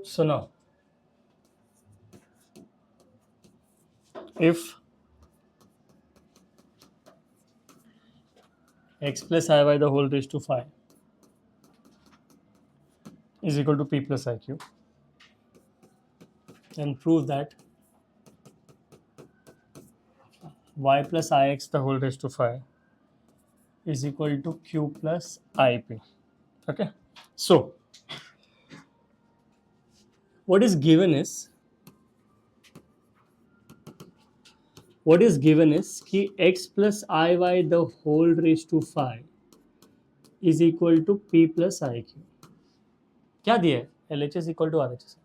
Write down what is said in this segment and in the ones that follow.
So now, if x plus I y the whole raised to 5 is equal to p plus I q, then prove that y plus ix the whole raised to 5 is equal to q plus ip. Okay, so what is given is कि x plus iy the whole raised to 5 is equal to p plus iq. क्या दिया है? LHS equal to RHS.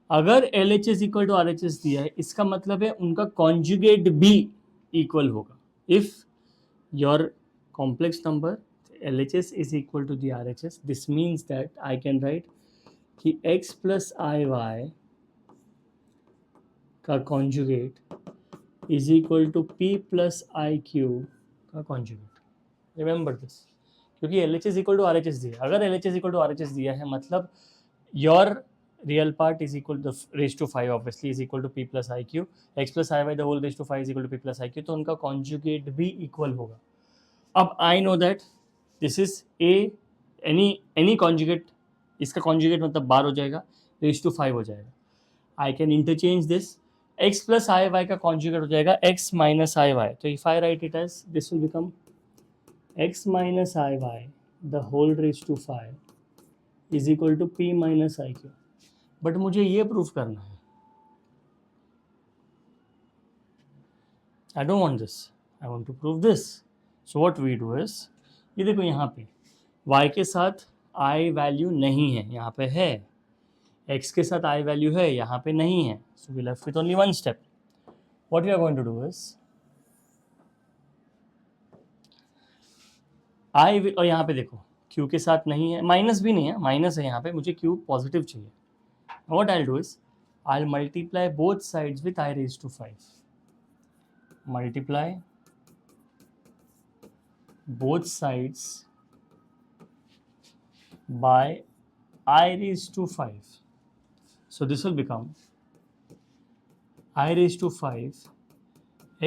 अगर LHS equal to RHS दिया है, इसका मतलब है उनका कॉन्जुगेट भी इक्वल होगा. If your complex number LHS is equal to the RHS, this means that I can write कि x plus iy का conjugate is equal to p plus iq का कॉन्जुगेट. रिमेंबर दिस, क्योंकि LHS equal to RHS दिया है. अगर LHS equal to RHS दिया है मतलब your real part is equal to raised to 5 obviously is equal to p plus iq, x plus iy the whole raised to 5 is equal to p plus iq, तो उनका conjugate भी equal होगा. अब I know that this is a any conjugate, इसका conjugate मतलब bar हो जाएगा, raise to 5 हो जाएगा. I can interchange this. x plus i y का कॉन्जुगेट हो जाएगा x माइनस आई वाई. तो if I write it as this will become x minus i y the whole raise to 5 is equal to p minus i q. But मुझे ये proof करना है. आई don't want this, I want to prove this. So what we do is, ये देखो यहाँ पे y के साथ i वैल्यू नहीं है, यहाँ पे है. x के साथ i वैल्यू है, यहाँ पे नहीं है. So we left with only one step. What we are going to do is i, और यहाँ पे देखो q के साथ नहीं है, माइनस भी नहीं है, माइनस है यहाँ पे, मुझे q पॉजिटिव चाहिए. What I will do is I will multiply both sides with i raise to 5. मल्टीप्लाई both sides by I raised to 5. So this will become I raised to 5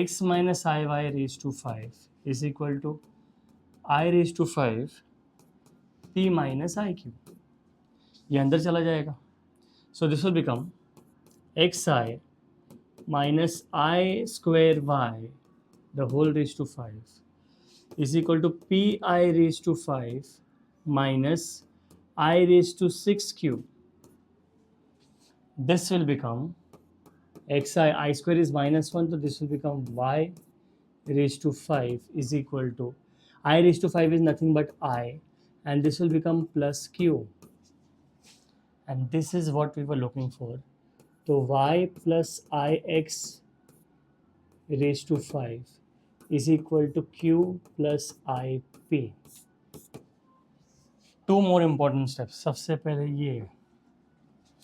x minus iy raised to 5 is equal to I raised to 5 p minus iq. ये अंदर चला जाएगा. So this will become xi minus I square y the whole raised to 5 is equal to pi raised to 5 minus I raised to 6 cube. This will become xi, I square is minus 1, so this will become y raised to 5 is equal to I raised to 5 is nothing but I, and this will become plus q. And this is what we were looking for. So y plus ix raised to 5 is equal to q plus ip. Two more important steps. सबसे पहले ये,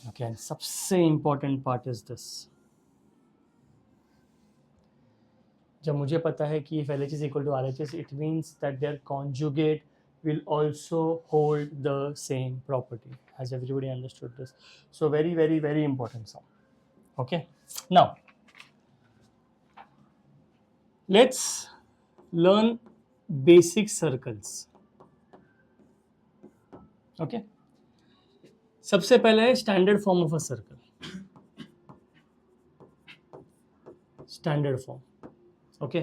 okay, सबसे important part is this. जब मुझे पता है कि if LHS is equal to RHS, it means that their conjugate will also hold the same property. Has everybody understood this? So very, very, very important sum. Okay. Now, let's learn basic circles. Okay. सबसे पहले है standard form of a circle. Standard form. Okay,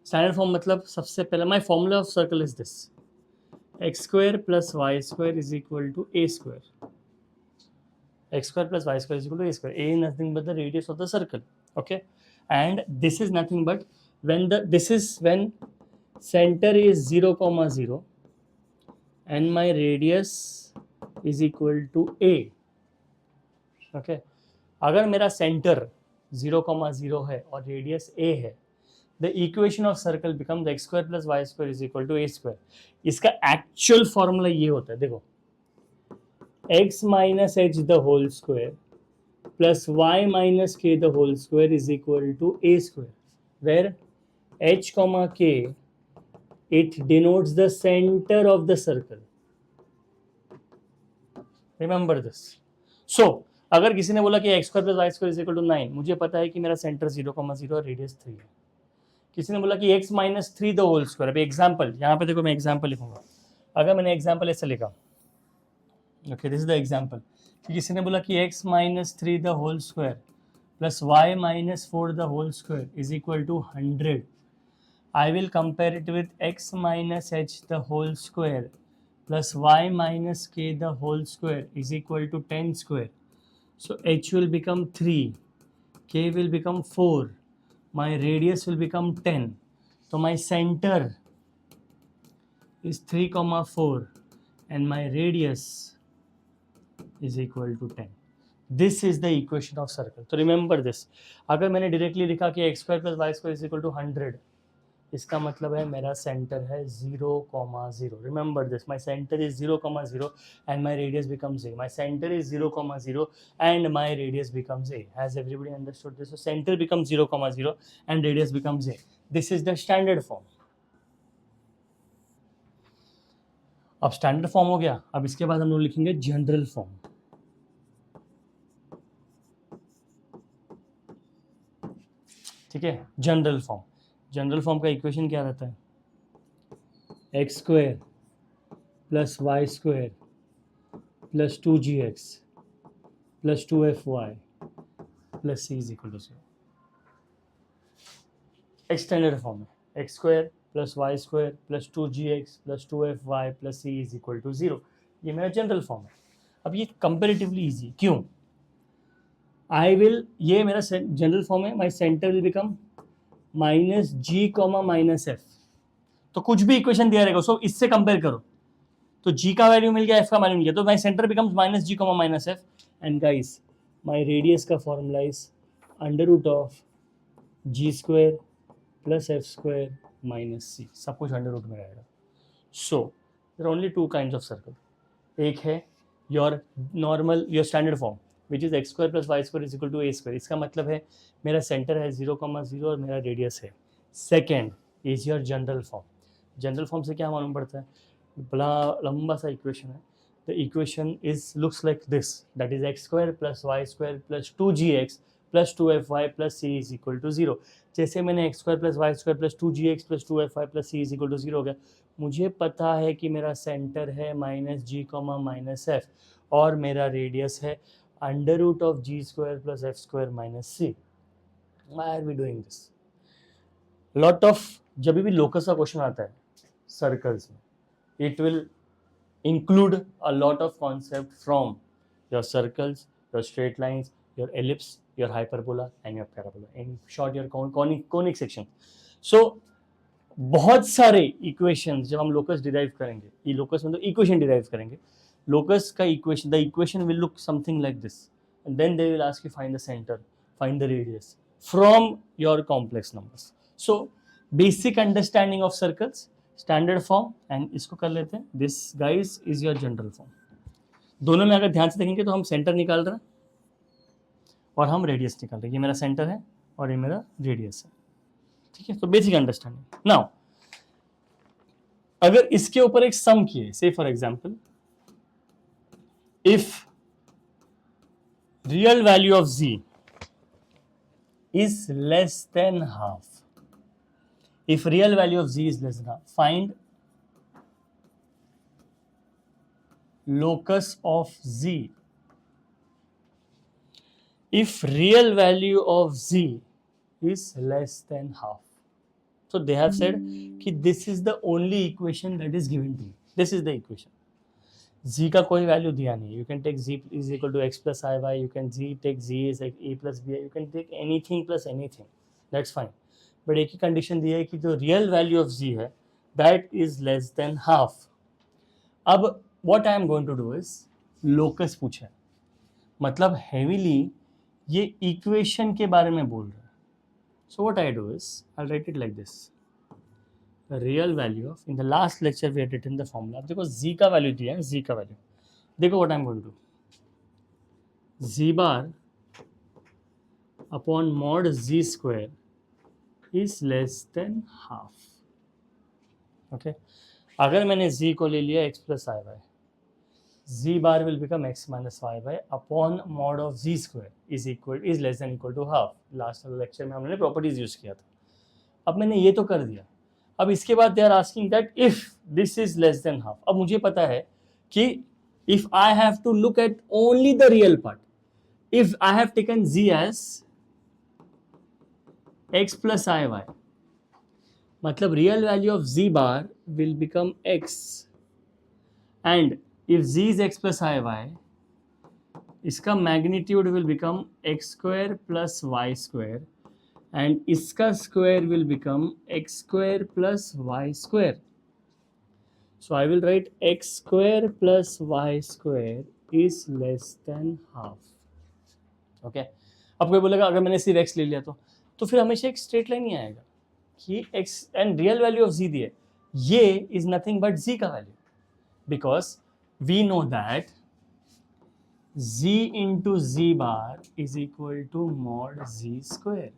standard form मतलब सबसे पहले my formula of circle is this: x square plus y square is equal to a square. X square plus y square is equal to a square. A is nothing but the radius of the circle. Okay, and this is nothing but when center is 0, 0 and my radius is equal to a. okay, अगर मेरा centre 0, 0 है और radius a है, the equation of circle becomes x square plus y square is equal to a square. इसका actual formula ये होता है, देखो, x minus h the whole square plus y minus k the whole square is equal to a square, where h comma k, it denotes the center of the circle. Remember this. सो अगर किसी ने बोला कि x square plus y square is equal to 9, मुझे पता है कि मेरा सेंटर 0,0 और रेडियस 3 है। किसी ने बोला कि x minus 3 the whole square, अभी एग्जाम्पल यहाँ पे देखो, मैं एग्जाम्पल लिखूंगा। अगर मैंने एग्जाम्पल ऐसे लिखा, okay this is the example, कि किसी ने बोला कि x minus 3 the whole square plus y minus 4 the whole square is equal to 100, I will compare it with x minus h the whole square plus y minus k the whole square is equal to 10 square. So h will become 3, k will become 4, my radius will become 10. So my center is 3,4 and my radius is equal to 10. This is the equation of circle. So remember this. अगर मैंने directly लिखा कि x square plus y square is equal to 100, इसका मतलब है मेरा centre है 0,0. Remember this, my centre is 0,0 and my radius becomes a. My centre is 0,0 and my radius becomes a. Has everybody understood this? Centre becomes 0,0 and radius becomes a. This is the standard form. अब standard form हो गया. अब इसके बाद हम लोग लिखेंगे general form. ठीक है, जनरल फॉर्म. जनरल फॉर्म का इक्वेशन क्या रहता है? X square plus y square plus 2gx plus 2fy plus c is equal to 0. Extended form है x square plus y square plus 2gx plus 2fy plus c is equal to 0. ये मेरा general form है. अब ये comparatively easy क्यों? I will, ये मेरा general form है. My centre will become minus g comma minus f. तो कुछ भी इक्वेशन दिया रहेगा उसको इससे कंपेयर करो, तो जी का वैल्यू मिल गया, एफ का वैल्यू मिल गया, तो my center becomes minus g comma minus f. And guys, my radius का formula is under root of g square plus f square minus c. सब कुछ अंडर रूट में रहेगा. So there are only two kinds of circle. एक है your normal, your standard form which is x square plus y square is equal to a square. इसका मतलब है मेरा सेंटर है 0,0 और मेरा रेडियस है. Second is your general form. General form से क्या मालूम पड़ता है? बड़ा लंबा सा इक्वेशन है. The equation is looks like this, that is x square plus y square plus 2gx plus 2fy plus c is equal to 0. जैसे मैंने x square plus y square plus 2gx plus 2fy plus c is equal to 0 हो गया. मुझे पता है कि मेरा centre है minus g comma minus f और मेरा रेडियस है under root of g square plus f square minus c. Why are we doing this? Lot of, जब भी लोकस का क्वेश्चन आता है सर्कल्स में, it will include a lot of concept from your circles, your straight lines, your ellipse, your hyperbola and your parabola. In short, your conic section. So बहुत सारे equations जब हम लोकस डिराइव करेंगे, ये locus मतलब equation derive करेंगे, locus का equation, the equation will look something like this, and then they will ask you find the centre, find the radius from your complex numbers. So basic understanding of circles, standard form, and इसको कर लेते हैं. This guys is your general form. दोनों में अगर ध्यान से देखेंगे तो हम सेंटर निकाल रहे हैं और हम रेडियस निकाल रहे हैं. ये मेरा सेंटर है और ये मेरा रेडियस है. ठीक है, तो बेसिक अंडरस्टैंडिंग. नाउ अगर इसके ऊपर एक सम किए, से for example, if real value of z is less than half. If real value of z is less than half, find locus of z. If real value of z is less than half, so they have said कि this is the only equation that is given to you. This is the equation. z का कोई value दिया नहीं. You can take z is equal to x plus iy. You can take z is like a plus bi. You can take anything plus anything. That's fine. But एक ही condition दी है कि जो real value of z है that is less than half. अब what I am going to do is locus पूछा है, मतलब heavily ये इक्वेशन के बारे में बोल रहा है. So what I do is I'll write it like this. The real value of, in the last lecture we had written the formula. अब देखो z का वैल्यू दिया है, z का वैल्यू देखो, what I am going to do, z bar upon mod z square is less than half. Okay, अगर मैंने z को ले लिया x plus iy, z bar will become x minus y by upon mod of z square is less than equal to half. Last वाले lecture में हमने properties use किया था. अब मैंने ये तो कर दिया. अब इसके बाद they are asking that if this is less than half. अब मुझे पता है कि if I have to look at only the real part, if I have taken z as x plus iy, मतलब real value of z bar will become x, and if z is x plus iy, इसका magnitude will become x square plus y square, and इसका square will become x square plus y square. So I will write x square plus y square is less than half. Okay? अब कोई बोलेगा अगर मैंने सिर्फ x ले लिया तो फिर हमेशा एक स्ट्रेट लाइन ही आएगा कि x and real value of z दिए, ये इज नथिंग बट z का value, because we know that z into z bar is equal to mod z square.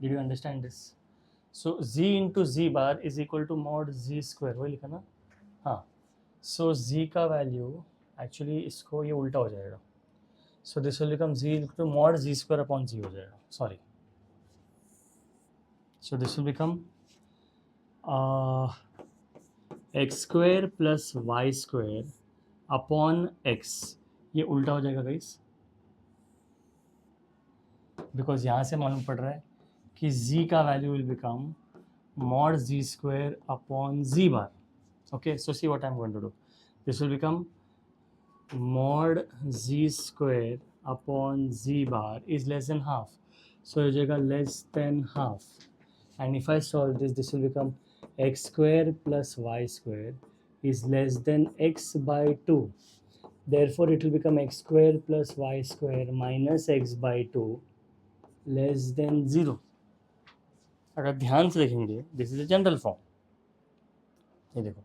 Did you understand this? So z into z bar is equal to mod z square. वही लिखा ना? हाँ. So z का value actually इसको ये उल्टा हो जाएगा. So this will become z equal to mod z square upon z हो जाएगा. Sorry. So this will become x square plus y square upon x. ये उल्टा हो जाएगा गाइस, बिकॉज यहाँ से मालूम पड़ रहा है कि z का value will become mod z square upon z bar. Okay, so see what I'm going to do. This will become mod z square upon z bar is less than half. So हो जाएगा less than half. And if I solve this, this will become x square plus y square is less than x by 2. Therefore, it will become x square plus y square minus x by 2 less than 0. अगर ध्यान से देखेंगे, this is a general form. ये देखो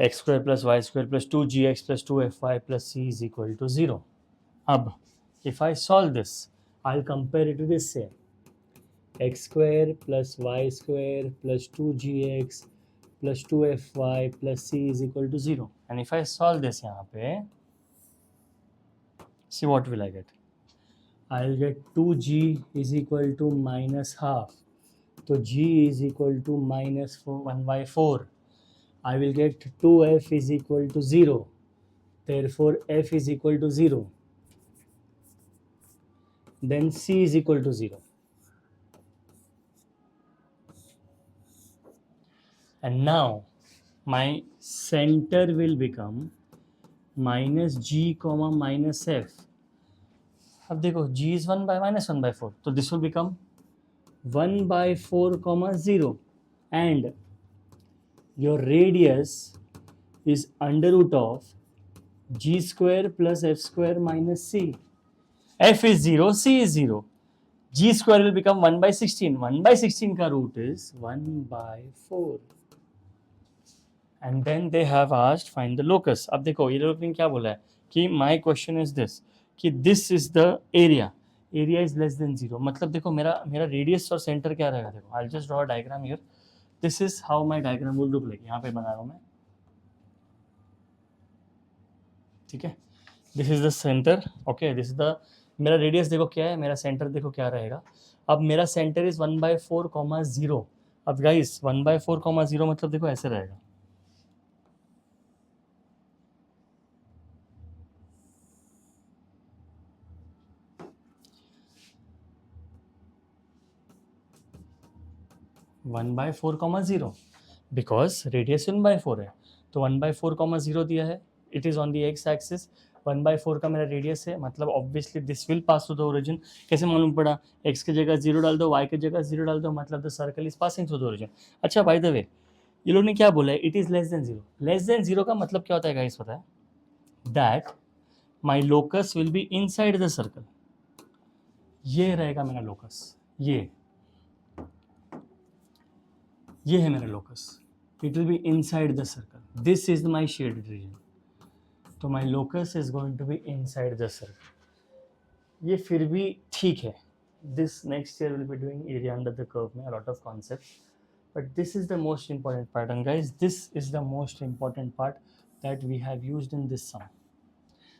x square plus y square plus 2gx plus 2fy plus c is equal to 0. अब if I solve this, I'll compare it to this same. x square plus y square plus 2gx plus 2fy plus c is equal to 0. And if I solve this यहाँ पे, see what will I get? I'll get 2g is equal to minus half. So g is equal to minus 1 by 4. I will get 2f is equal to 0. Therefore, f is equal to 0. Then c is equal to 0. And now, my center will become minus g comma minus f. अब देखो g is 1 by minus 1 by 4. So this will become 1 by 4 comma 0. And your radius is under root of g square plus f square minus c. f is 0, c is 0. g square will become 1 by 16. 1 by 16 का root is 1 by 4. And then they have asked find the locus. अब देखो ये लोग ने क्या बोला है कि my question is this, कि this is the area is less than 0. मतलब देखो मेरा रेडियस और सेंटर क्या रहेगा. देखो I'll just draw a diagram here. This is how my diagram will look like. यहाँ पे बना रहा हूँ मैं, ठीक है. This is the center. Okay, this is the मेरा रेडियस देखो क्या है, मेरा सेंटर देखो क्या रहेगा. अब मेरा सेंटर इज 1 by 4 comma 0. अब गाइस 1 by 4 comma 0 मतलब देखो ऐसे रहेगा. One by 4 comma 0 because radius 1 by 4 है. तो 1 by 4 comma 0 दिया है. It is on the x axis. 1 by 4 का मेरा रेडियस है, मतलब obviously this will pass through the origin. कैसे मालूम पड़ा? x की जगह 0 डाल दो, y की जगह 0 डाल दो, मतलब the circle is passing through the origin. अच्छा बाय द वे, ये लोग ने क्या बोला है? It is less then 0. Less than 0 का मतलब क्या होता है गाइस पता है? That my locus will be inside the circle. ये रहेगा मेरा लोकस. ये है मेरा locus. It will be inside the circle. This is my shaded region. तो माई locus is going to B inside the circle. ये फिर भी ठीक है. This next year will be doing area under the curve में, a lot of concept. But this is the most important part, and guys, this is the most important part that we have used in this sum.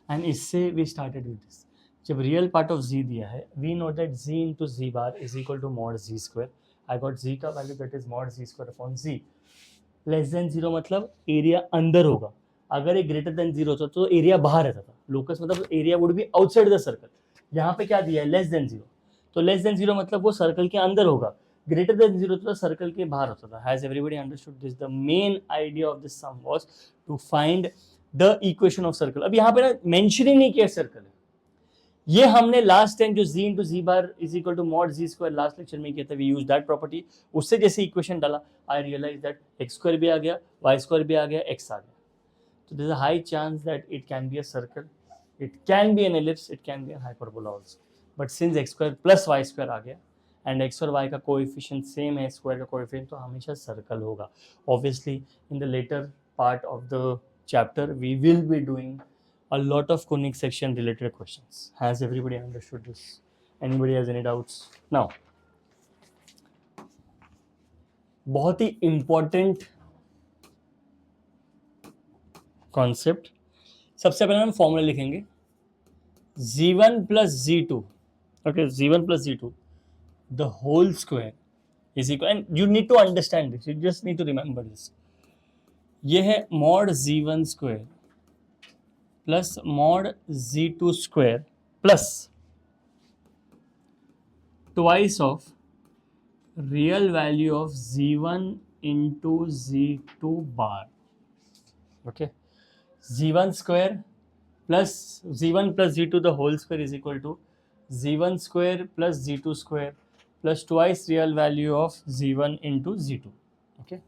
And इससे we started with this. जब real part of z दिया है, we know that z into z bar is equal to mod z square. I got z का value, that is mod z square upon z. Less than zero मतलब area अंदर होगा, अगर ये greater than zero होता तो area बाहर रहता था. लोकस मतलब area would be outside the circle. यहाँ पे क्या दिया है, लेस देन जीरो. तो लेस देन जीरो मतलब वो सर्कल के अंदर होगा, ग्रेटर देन जीरो तो सर्कल के बाहर होता था. Has everybody understood this? The main idea of this sum was to find the equation of circle. अब यहाँ पे ना मेंशन ही नहीं किया सर्कल है. ये हमने लास्ट टाइम जो z into z bar is equal to mod z square last lecture में किया था, वी यूज दैट प्रॉपर्टी. उससे जैसे इक्वेशन डाला, आई रियलाइज दैट एक्स स्क्वायर भी आ गया, वाई स्क्वायर भी आ गया, एक्स आ गया. तो there is a high chance that it can be a circle, it can be an ellipse, it can be an hyperbola also. But since x square plus y square आ गया and x और y का coefficient same है, square का coefficient, तो हमेशा circle होगा. Obviously in the latter part of the chapter we will be doing a lot of conic section related questions. Has everybody understood this? Anybody has any doubts? Now, बहुत ही important concept. सबसे पहले हम formula लिखेंगे z1 plus z2. Okay, z1 plus z2 the whole square is equal, and you need to understand this, you just need to remember this. ये है mod z1 square plus mod z2 square plus twice of real value of z1 into z2 bar. Okay, z1 square plus z1 plus z2 the whole square is equal to z1 square plus z2 square plus twice real value of z1 into z2. Okay,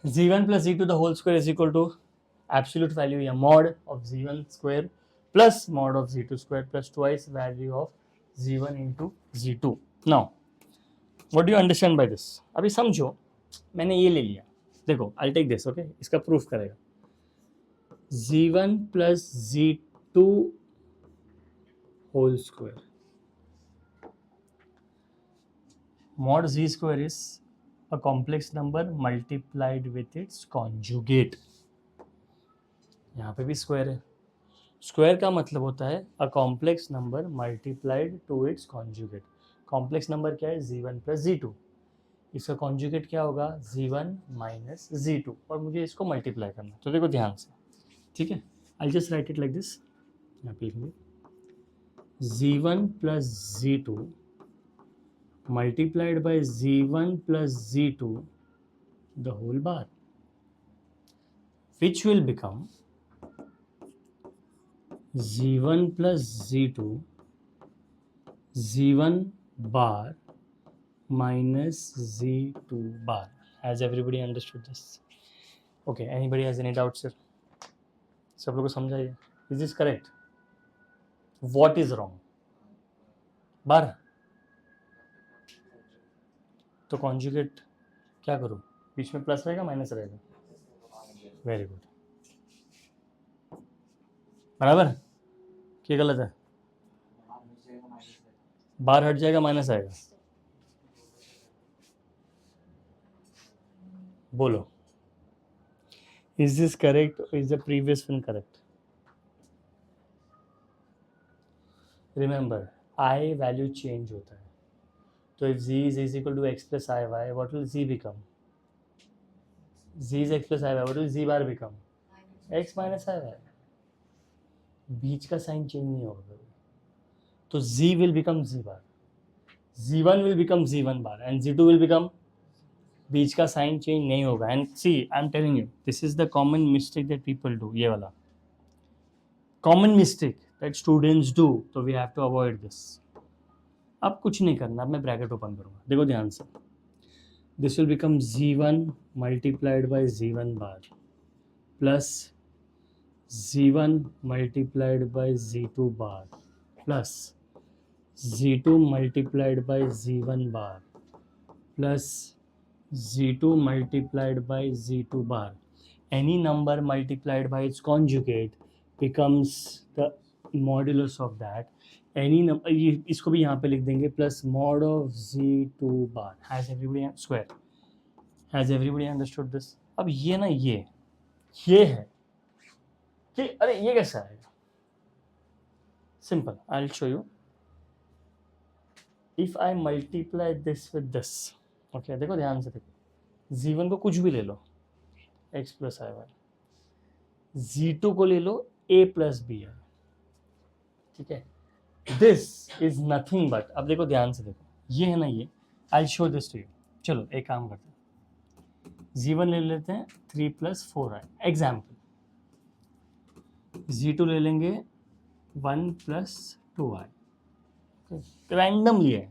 z1 plus z2 the whole square is equal to absolute value या mod of z1 square plus mod of z2 square plus twice value of z1 into z2. Now, what do you understand by this? अभी समझो, मैंने ये ले लिया, देखो I'll take this, okay? इसका proof करेगा. z1 plus z2 whole square mod z square is a complex number multiplied with its conjugate. यहाँ पे भी स्क्वायर है. स्क्वायर का मतलब होता है a complex number multiplied to its conjugate. Complex number क्या है, z1 प्लस z2. इसका कॉन्जुगेट क्या होगा, z1 माइनस z2, और मुझे इसको मल्टीप्लाई करना. तो देखो ध्यान से, ठीक है, I just right it like this. यहाँ पे लिखेंगे z1 plus z2 multiplied by z1 plus z2 the whole bar, which will become z1 plus z2 z1 bar minus z2 bar. Has everybody understood this? Okay, anybody has any doubts here? सब लोगों को समझाइए. Is this correct? What is wrong? bar. तो conjugate क्या करूँ, बीच में plus रहेगा minus रहेगा? वेरी गुड, बराबर. क्या गलत है? बार हट जाएगा माइनस आएगा. बोलो, is this correct, is the previous one correct? Remember, I value change होता है. So if z is equal to x plus iy, what will z become? Z is x plus iy. What will z bar become? X minus iy. बीच का sign change नहीं होगा, तो z will become z bar, z1 will become z1 bar and z2 will become, बीच का sign change नहीं होगा. And see, I am telling you, this is the common mistake that people do. ये वाला common mistake that students do, तो we have to avoid this. अब कुछ नहीं करना, अब मैं ब्रैकेट ओपन करूँगा, देखो ध्यान से. This will become z1 multiplied bye z1 bar plus z1 multiplied bye z2 bar plus z2 multiplied bye z1 bar plus z2 multiplied bye z2 bar. Any number multiplied by its conjugate becomes the modulus of that. Any number, ये इसको भी यहाँ पे लिख देंगे plus mod of z2 bar. Has everybody square, has everybody understood this? अब ये ना ये है कि अरे ये कैसा आएगा? Simple, I will show you. If I multiply this with this, okay देखो ध्यान से देखो, z1 को कुछ भी ले लो x plus i Y, z2 को ले लो a प्लस बी आई, ठीक है? दिस इज नथिंग बट, अब देखो ध्यान से देखो, ये है ना ये, I show this to you. चलो एक काम करते हैं, z1 ले लेते हैं 3 प्लस 4i एग्जाम्पल, z2 ले लेंगे 1 प्लस 2i, रैंडमली है।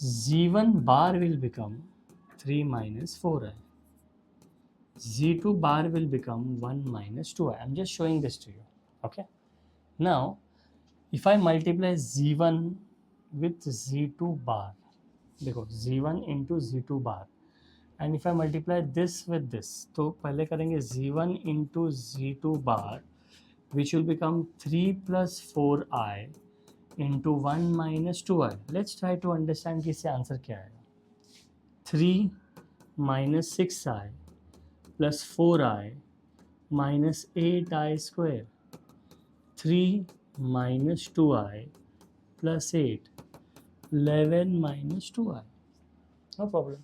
z1 bar will become 3 minus 4i, z2 bar will become 1 minus 2i. I'm just showing this to you, okay? Now if I multiply z1 with z2 bar, देखो z1 into z2 bar, and if I multiply this with this, तो पहले करेंगे z1 into z2 bar, which will become 3 plus 4i into 1 minus 2i. Let's try to understand कि इससे answer क्या आएगा। 3 minus 6i plus 4i minus 8i square, 3 minus 2i plus 8, 11 minus 2i, no problem,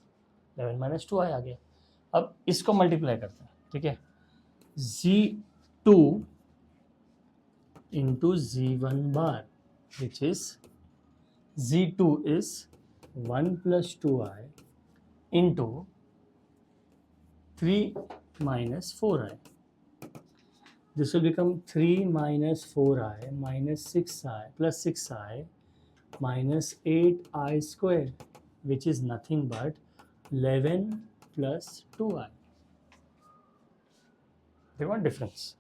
11 minus 2i आ गया। अब इसको multiply करते हैं, ठीक है? z2 into z1 bar, which is z2 is 1 plus 2i into 3 minus 4i. This will become 3 minus 4i minus 6i plus 6i minus 8i square, which is nothing but 11 plus 2i. They want difference.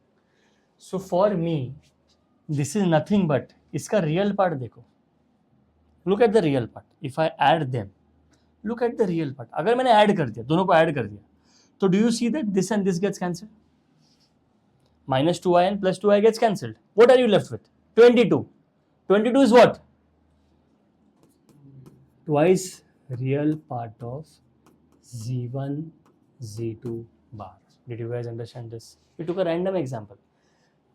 So for me, this is nothing but, इसका real part देखो, look at the real part. If I add them, look at the real part. अगर मैंने add कर दिया, दोनों को add कर दिया, तो do you see that this and this gets cancelled? minus 2i and plus 2i gets cancelled. What are you left with? 22. 22 is what? Twice real part of z1 z2 bar. Did you guys understand this? We took a random example.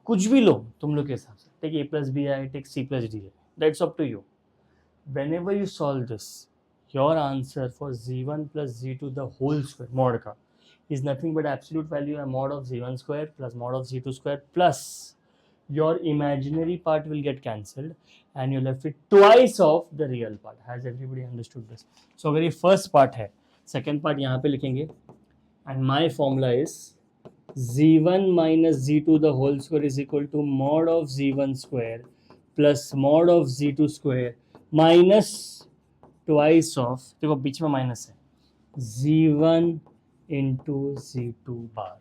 कुछ भी लो तुम लोग के हिसाब से, take a plus b I, take c plus d, that's up to you. Whenever you solve this, your answer for z1 plus z2 the whole square mod का is nothing but absolute value and mod of z1 square plus mod of z2 square plus your imaginary part will get cancelled and you're left with twice of the real part. Has everybody understood this? So अगर ये first part है, second part यहाँ पे लिखेंगे, and my formula is z1 minus z2 the whole square is equal to mod of z1 square plus mod of z2 square minus twice of, देखो बीच में minus है, z1 into z2 bar.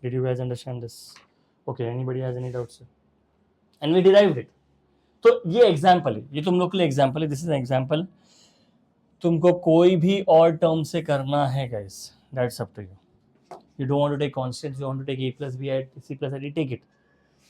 Did you guys understand this? Okay, anybody has any doubts? And we derived it. तो ये example है, ये तुम लोग के लिए एग्जाम्पल है, दिस इज एन एग्जाम्पल। तुमको कोई भी और टर्म से करना है guys, that's up to you. You don't want to take constants, you want to take a plus b at c plus d, take it.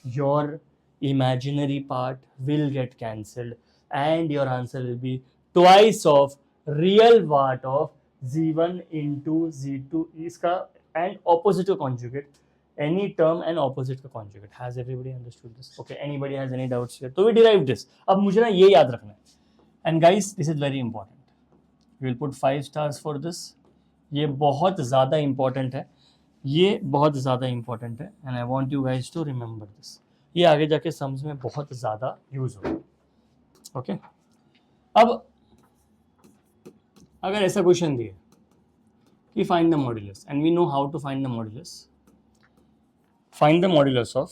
Your imaginary part will get cancelled and your answer will be twice of real part of z1 into z2 इसका and opposite का conjugate, any term and opposite का conjugate. Has everybody understood this? Okay, anybody has any doubts here? तो we derived this. अब मुझे ना ये याद रखना है, and guys this is very important. We will put 5 stars for this. ये बहुत ज़्यादा important है, ये बहुत ज़्यादा इंपॉर्टेंट है, and I want you guys to remember this. ये आगे जाके सम्स में बहुत ज़्यादा यूज होगा। ओके, अब अगर ऐसा क्वेश्चन दिए कि find the modulus, and we know how to find the modulus, find the modulus of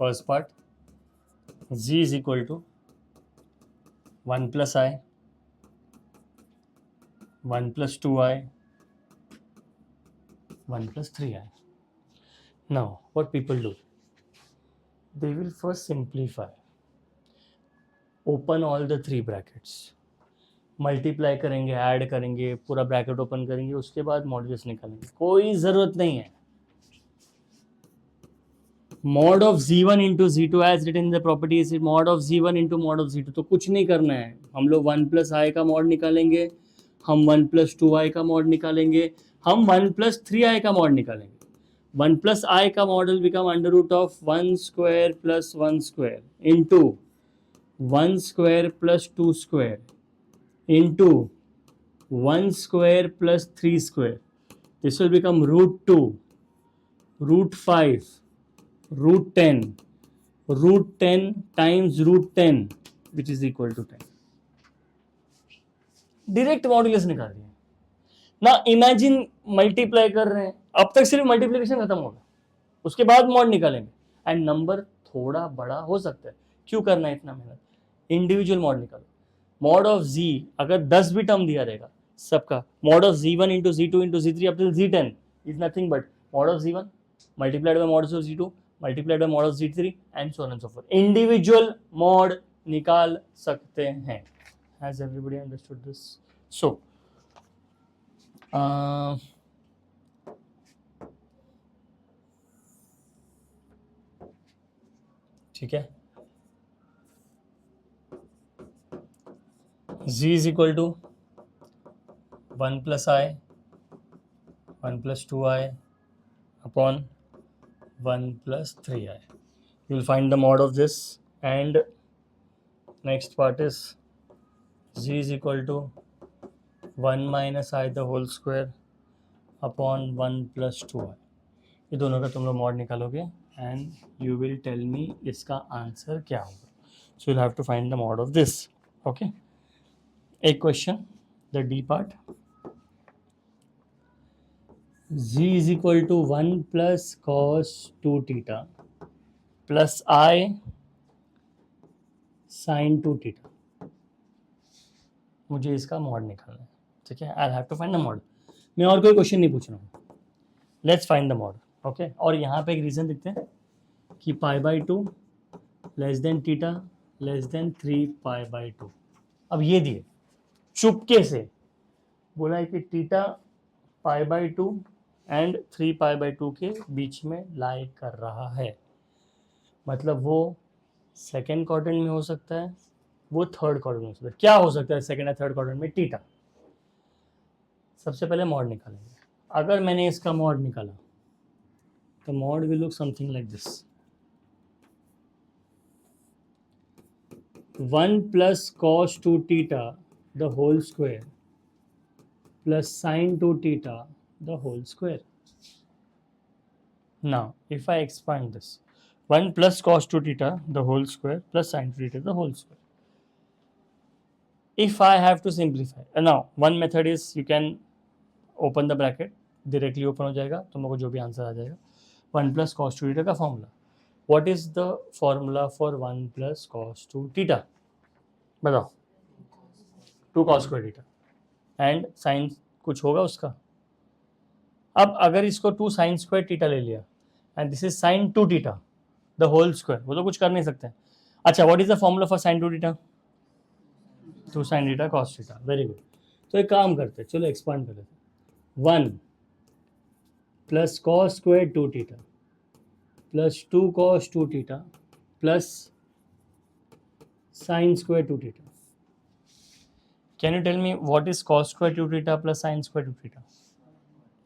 first part z is equal to 1 plus i 1 plus 2i 1 plus 3i. Now, what people do? They will first simplify. Open all the 3 brackets. Multiply करेंगे, add करेंगे, पूरा bracket open करेंगे, उसके बाद modulus निकालेंगे। कोई ज़रूरत नहीं है, mod of z1 into z2 as written in the property is mod of z1 into mod of z2। तो कुछ नहीं करना है, हम लोग 1 प्लस आई का मॉड निकालेंगे, हम 1 प्लस 2i का मॉड निकालेंगे, हम 1 प्लस 3i का मॉड निकालेंगे। 1 प्लस आई का mod will become under root of 1 square plus 1 square into 1 square plus 2 square into 1 square plus 3 square. This will become root 2, root 5, root 10, root 10 times root 10 which is equal to 10. Direct modulus निकाल दिया ना, imagine multiply कर रहे हैं, अब तक सिर्फ multiplication खत्म होगा, उसके बाद मॉड निकालेंगे एंड नंबर थोड़ा बड़ा हो सकता है। क्यों करना है इतना मेहनत, इंडिविजुअल मॉड निकालो। मॉड ऑफ z अगर 10 भी टर्म दिया रहेगा सबका, mod of z1 into z2 into z3 up till z10 is nothing but mod of z1 multiplied by mod of z2 multiplied by mod of z3 and so on and so forth. Individual mod निकाल सकते हैं। Has everybody understood this? So ठीक है, z is equal to 1 plus I, 1 plus 2i upon 1 plus 3i. You will find the mod of this, and next part is z is equal to 1 minus I the whole square upon 1 plus 2i. ये दोनों का तुम लोग mod निकालोगे and you will tell me इसका answer क्या होगा. So you'll have to find the mod of this. Okay. एक question, the D part. Z is equal to 1 plus cos 2 theta plus I sin 2 theta. मुझे इसका mod निकालना है, ठीक है. I have to find the mod. मैं और कोई क्वेश्चन नहीं पूछ रहा हूँ, let's find the mod. Okay, और यहाँ पे एक रीज़न लिखते हैं कि π/2 less than theta less than 3π/2. अब ये दिए चुपके से बोला है कि थीटा π/2 एंड 3π/2 के बीच में लाई कर रहा है, मतलब वो सेकेंड क्वाड्रेंट में हो सकता है, वो थर्ड क्वाड्रेंट में हो सकता है. क्या हो सकता है सेकेंड या थर्ड क्वाड्रेंट में? थीटा. सबसे पहले मॉड निकालेंगे. अगर मैंने इसका मॉड निकाला तो mod will look something like this. 1 plus cos 2 theta the whole square plus sin 2 theta the whole square. Now if I expand this, 1 plus cos 2 theta the whole square plus sin 2 theta the whole square. If I have to simplify, now one method is you can open the bracket, directly open हो जाएगा, तुम लोगों को जो भी answer आ जाएगा. 1 plus cos 2 theta का formula. What is the formula for 1 plus cos 2 theta? बताओ. 2 cos square theta and sine कुछ होगा उसका. अब अगर इसको 2 साइन स्क्वायर थीटा ले लिया and this is sine 2 theta the whole square, वो तो कुछ कर नहीं सकते. अच्छा, what is the formula for sine 2 theta? 2 sine theta cos theta. Very good. तो एक काम करते हैं, चलो एक्सपांड कर लेते हैं. 1 plus cos square 2 theta plus 2 cos 2 theta plus sine square 2 theta. Can you tell me what is cos square 2 theta plus sin square 2 theta?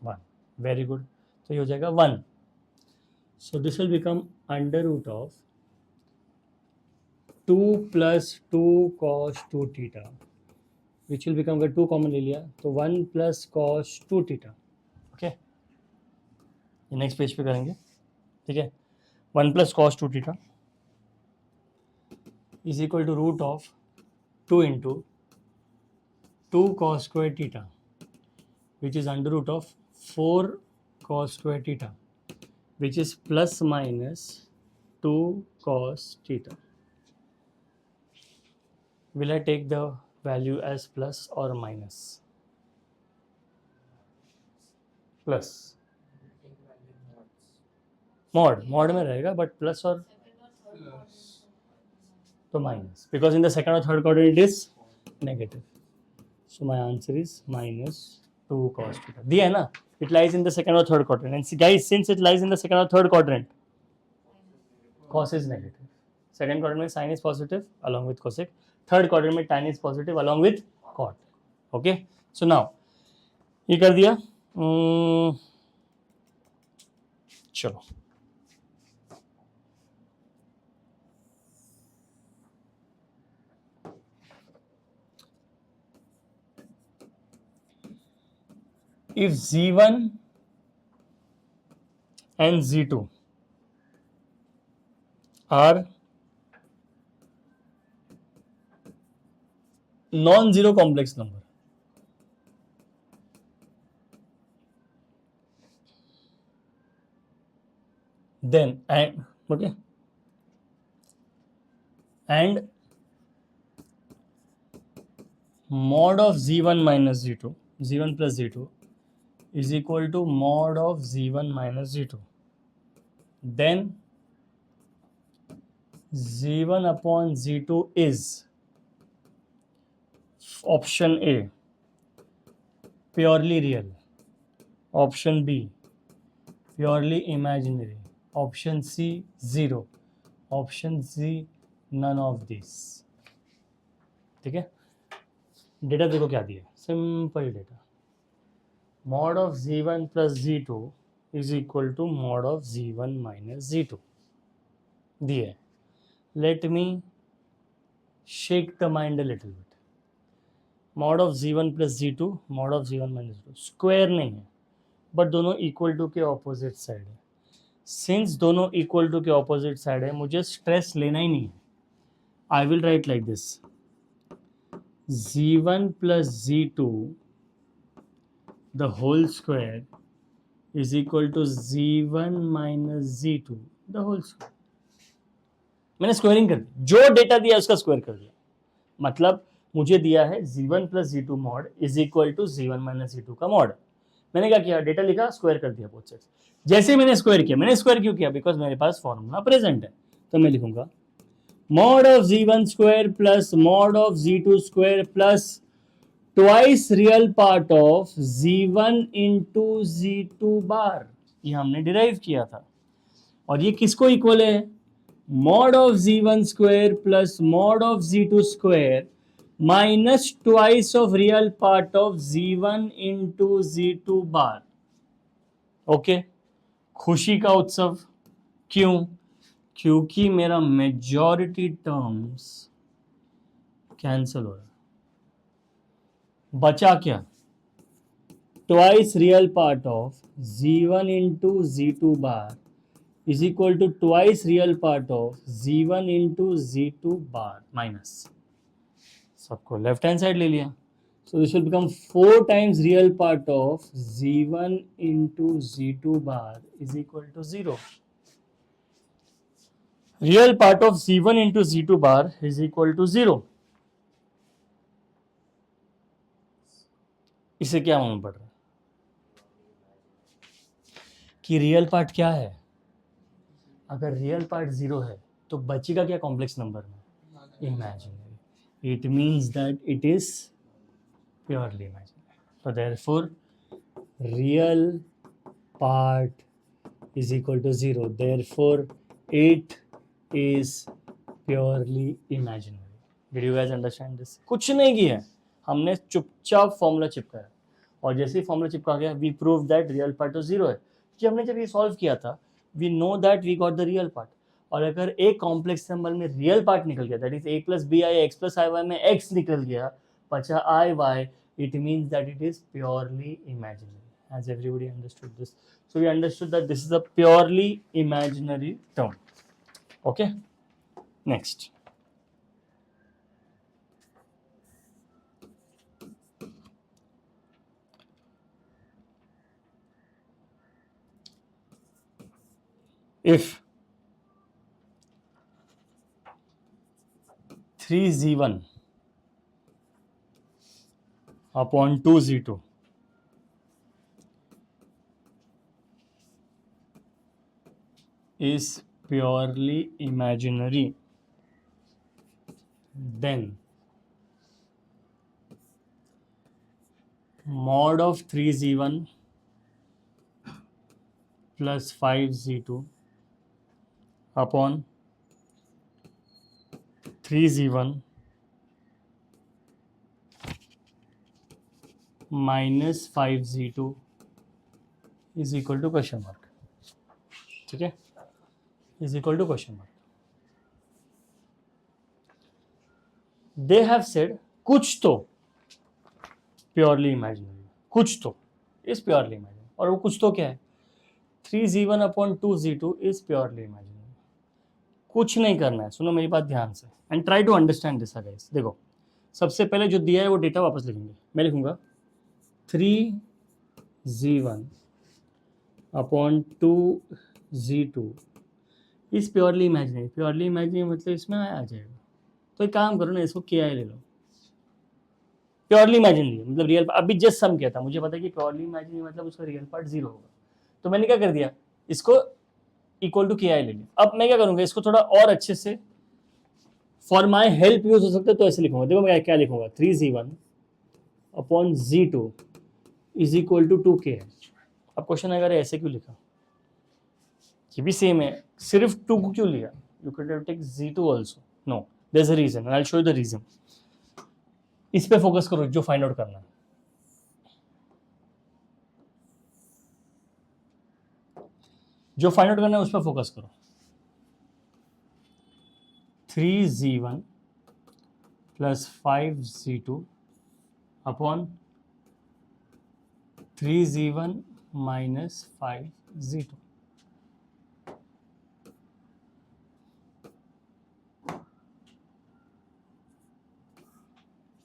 1. Very good. तो ये हो जाएगा 1. So this will become under root of 2 plus 2 cos 2 theta, which will become, अगर 2 common ले लिया तो 1 plus cos 2 theta. Okay. Next page पे करेंगे, ठीक है. 1 plus cos 2 theta is equal to root of 2 into 2 cos square theta, which is under root of 4 cos square theta, which is plus minus 2 cos theta. Will I take the value as plus or minus? Plus. mod में रहेगा, but plus or तो minus, because in the second or third quadrant it is negative. So my answer is minus 2 cos theta. दिया है ना, it lies in the second or third quadrant. And guys, since it lies in the second or third quadrant, cos is negative. Second quadrant में sin is positive along with cosec. Third quadrant में tan is positive along with cot. Okay, so now ये कर दिया. चलो if z1 and z2 are non-zero complex number, then and okay, and mod of z1 minus z2, z1 plus z2 is equal to mod of z1 minus z2, then z1 upon z2 is option A purely real, option B purely imaginary, option C 0, option C none of these. ठीक है, data देखो क्या दिया, simple data. mod of z1 plus z2 is equal to mod of z1 minus z2 दिए. Let me shake the mind a little bit. mod of z1 plus z2, mod of z1 minus z2 square नहीं है, but दोनों equal to के opposite side है. Since दोनों equal to के opposite side है, मुझे स्ट्रेस लेना ही नहीं है. आई will right like this, z1 plus z2 the whole square is equal to z1 minus z2 the whole square. मैंने स्क्वायरिंग कर दी, जो डेटा दिया उसका स्क्वायर कर दिया. मतलब मुझे दिया है z1 plus z2 mod is equal to z1 minus z2 का मॉड. मैंने क्या किया, डेटा लिखा, स्क्वायर कर दिया बोथ साइड्स. जैसे मैंने स्क्वायर किया, मैंने स्क्वायर क्यों किया, बिकॉज मेरे पास फॉर्मूला प्रेजेंट है. तो मैं लिखूंगा mod of z1 square plus mod of z2 square plus twice real part of z1 into z2 bar. ये हमने डिराइव किया था. और ये किसको इक्वल है, mod of z1 square plus mod of z2 square minus twice of real part of z1 into z2 bar. Okay, खुशी का उत्सव. क्यों, क्योंकि मेरा मेजॉरिटी टर्म्स कैंसल हो रहा है. बचा क्या, twice real part of z1 into z2 bar is equal to twice real part of z1 into z2 bar minus, सबको लेफ्ट हैंड साइड ले लिया. So this will become 4 times real part of z1 into z2 bar is equal to 0. Real part of z1 into z2 bar is equal to 0. इसे क्या मालूम पड़ रहा है कि रियल पार्ट क्या है. अगर रियल पार्ट 0 है तो बचेगा क्या कॉम्प्लेक्स नंबर में, imaginary. It means that it is purely imaginary. So therefore real part is equal to 0. Therefore it is purely imaginary. Did you guys understand this? कुछ नहीं किया है, हमने चुपचाप फॉर्मूला चिपकाया और जैसे ही फॉर्मूला चिपका गया we prove that real part तो 0 है. कि हमने जब ये सॉल्व किया था we know that we got the real part. और अगर एक कॉम्प्लेक्स नंबर में रियल पार्ट निकल गया, that is a plus b i x plus i y में x निकल गया, बचा i y, it means that it is purely imaginary. Has everybody understood this? So we understood that this is a purely imaginary term. Okay, next. If 3z1 upon 2z2 is purely imaginary, then mod of 3z1 plus 5z2 upon 3z1 minus 5z2 is equal to question mark, ठीक है, is equal to question mark. They have said कुछ तो purely imaginary, कुछ तो is purely imaginary, और वो कुछ तो क्या है, 3z1 upon 2z2 is purely imaginary. कुछ नहीं करना है, सुनो मेरी बात ध्यान से and try to understand this guys. देखो सबसे पहले जो दिया है वो डेटा वापस लिखेंगे. मैं लिखूंगा 3z1 upon 2z2 is purely imaginary. Purely imaginary मतलब इसमें आ जाएगा. तो एक काम करो ना, इसको KI ले लो. प्योरली इमेजिनरी मतलब रियल, अभी जस्ट सम किया था, मुझे पता है कि प्योरली इमेजिनरी मतलब उसका रियल पार्ट 0 होगा, तो मैंने क्या कर दिया, इसको इक्वल टू KI ले लिया. अब मैं क्या करूंगा, इसको थोड़ा और अच्छे से फॉर माई हेल्प यूज हो सकता है, तो ऐसे लिखूंगा. देखो मैं क्या लिखूंगा, 3z1 upon z2 is equal to 2KI. अब क्वेश्चन अगर ऐसे क्यों लिखा, ये भी सेम है, सिर्फ 2 को क्यों लिया, you can take z2 also. No, there is a reason, I will show you the reason. इस पे फोकस करो जो फाइंड आउट करना है. जो फाइंड आउट करना है उस पर फोकस करो. 3z1 plus 5z2 upon 3z1 minus 5z2.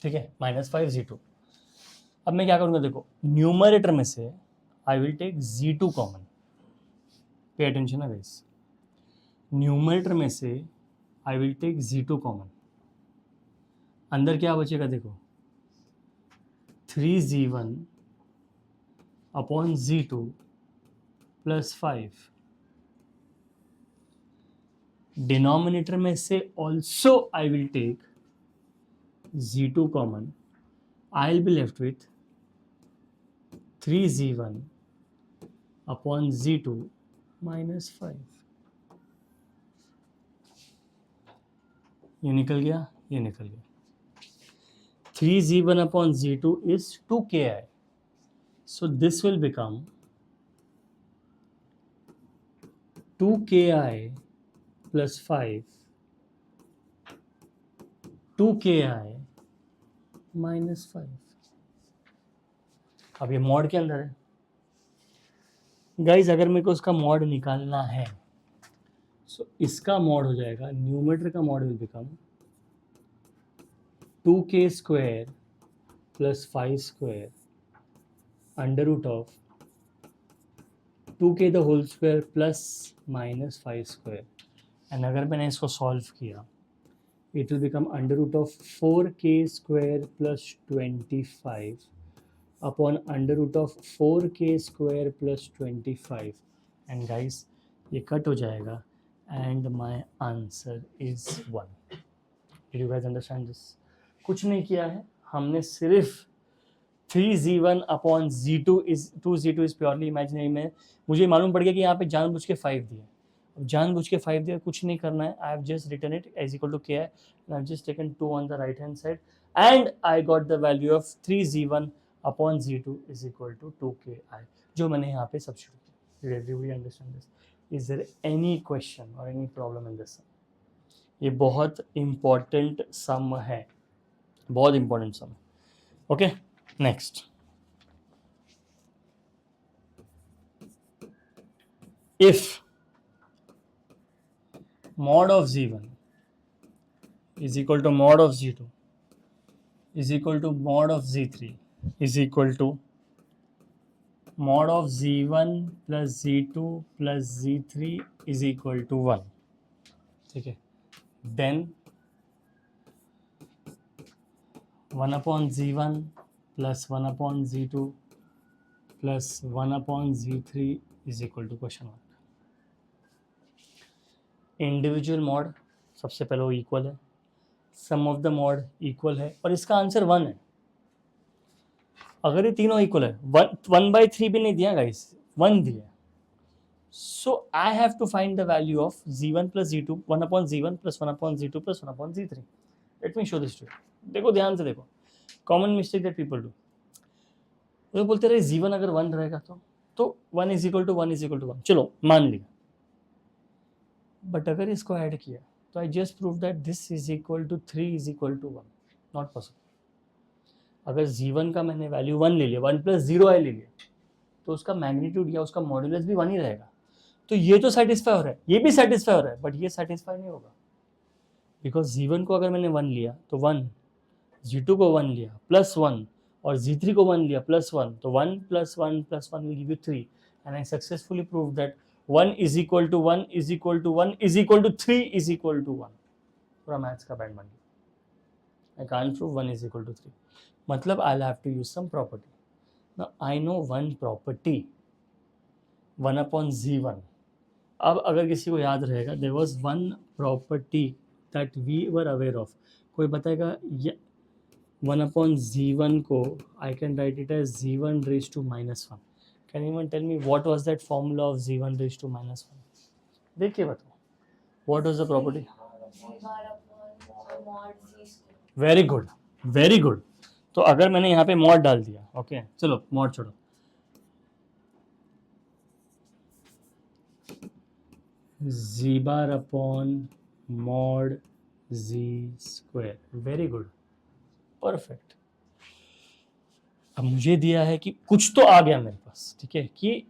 ठीक है, माइनस 5z2. अब मैं क्या करूंगा, देखो न्यूमरेटर में से I will take z2 common. Pay attention है गाइस, न्यूमरेटर में से I will take z2 common. अंदर क्या बचेगा, देखो 3z1 upon z2 plus 5. Denominator में से also I will take z2 common. I will be left with 3z1 upon z2 minus 5. ये निकल गया, ये निकल गया. 3z1 upon z2 is 2KI. So this will become 2KI plus 5, 2KI minus 5. अब ये मॉड के अंदर है गाइज. अगर मेरे को उसका मॉड निकालना है, सो इसका मॉड हो जाएगा, न्यूमरेटर का mod will become 2k square plus 5 square under root of 2k the whole square plus minus 5 square. And अगर मैंने इसको सॉल्व किया, it will become under root of 4k square plus 25 upon under root of 4k square plus 25. And guys ये cut हो जाएगा and my answer is 1. Did you guys understand this? कुछ नहीं किया है हमने, सिर्फ 3z1 upon z2 is 2z2 is purely imaginary में मुझे मालूम पड़ गया कि यहाँ पे जानबूझ के 5 दिया. अब जानबूझ के 5 दिया, कुछ नहीं करना है. I have just written it as equal to KI and I have just taken 2 on the right hand side and I got the value of 3z1 upon z2 is equal to 2KI, जो मैंने यहाँ पे substitute किया. Did everybody understand this? Is there any question और any problem in this? ये बहुत important sum है, बहुत important sum. Okay, next. If mod of z1 is equal to mod of z2 is equal to mod of z3 is equal to mod of z1 plus z2 plus z3 is equal to 1. ठीक है, then 1 upon z1 plus 1 upon z2 plus 1 upon z3 is equal to question mark. Individual mod सबसे पहले वो equal है, सम of the mod equal है, और इसका answer 1 है. अगर ये तीनों इक्वल है, 1/3 भी नहीं दिया गाइस, 1 दिया. So I have to find the value of z1 plus z2, 1 upon z1 plus 1 upon z2 plus 1 upon z3. Let me show this to you. देखो ध्यान से देखो, common mistake that people do, वो बोलते रहे z1 अगर 1 रहेगा तो 1 is equal to 1 is equal to 1, चलो मान लिया, बट अगर इसको ऐड किया तो I just prove that this is equal to 3 is equal to 1, not possible. अगर z1 का मैंने वैल्यू 1 ले लिया, 1 प्लस 0 आई ले लिया, तो उसका मैग्नीट्यूड या उसका मॉड्यूलस भी 1 ही रहेगा। तो ये तो सेटिस्फाई हो रहा है, ये भी सेटिस्फाई हो रहा है, बट ये सेटिस्फाई नहीं होगा, बिकॉज z1 को अगर मैंने 1 लिया तो 1, z2 को 1 लिया प्लस 1, और z3 को 1 लिया प्लस 1, तो 1 plus 1 plus 1 will give you 3, and I successfully prove that 1 is equal to 1 is equal to 1 is equal to 3 is equal to 1। पूरा मैथ्स का बैंड बन गया। I can't prove 1 is equal to 3, मतलब I have to use some property. Now I know one property, 1 upon z1। अब अगर किसी को याद रहेगा, there was one property that we were aware of. कोई बताएगा 1 अपॉन z1 को I can write it as z1 raise to -1। Can you tell me what was that formula of z1 raise to -1? देखिए बताओ, what was the property? Very good, very good. तो अगर मैंने यहाँ पे मॉड डाल दिया, ओके चलो मॉड छोड़ो, z bar upon mod z square, very good, perfect. अब मुझे दिया है कि कुछ तो आ गया मेरे पास, ठीक है, कि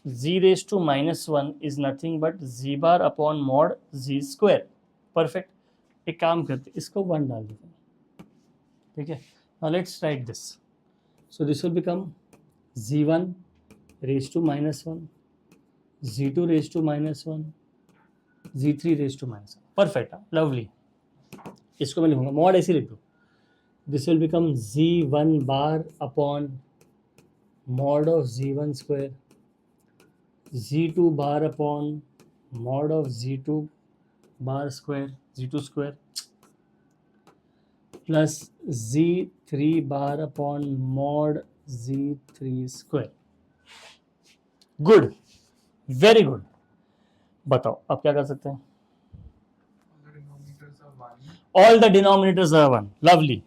z raise to -1 is nothing but z bar upon mod z square, perfect. एक काम करते, इसको 1 डाल देते हैं, ठीक है। Now let's write this, so this will become z1 raise to -1, z2 raise to -1, z3 raise to -1, perfect, lovely. इसको मैं लिखूंगा, मॉड ऐसे लिख दो, this will become z1 bar upon mod of z1 square, z2 bar upon mod of z2 bar square, z2 square, plus z3 bar upon mod z3 square. Good, very good. बताओ अब क्या कर सकते हैं? All the denominators are 1, lovely.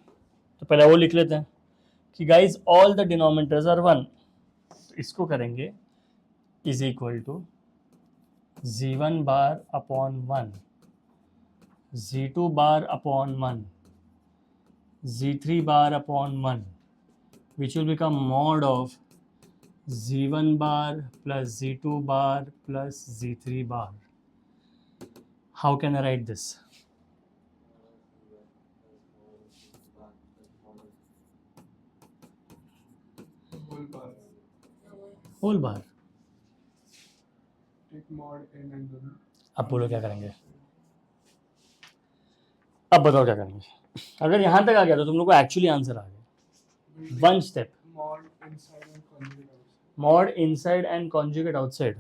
तो पहले वो लिख लेते हैं कि guys all the denominators are 1, तो इसको करेंगे is equal to z1 bar upon 1, z2 bar upon 1, z3 bar upon 1, which will become mod of z1 bar plus z2 bar plus z3 bar. How can I write this? Whole bar. अब बोलो क्या करेंगे? अब बताओ क्या करेंगे? अगर यहां तक आ गया तो तुम लोग को एक्चुअली आंसर आ गया। One step, mod inside and conjugate outside.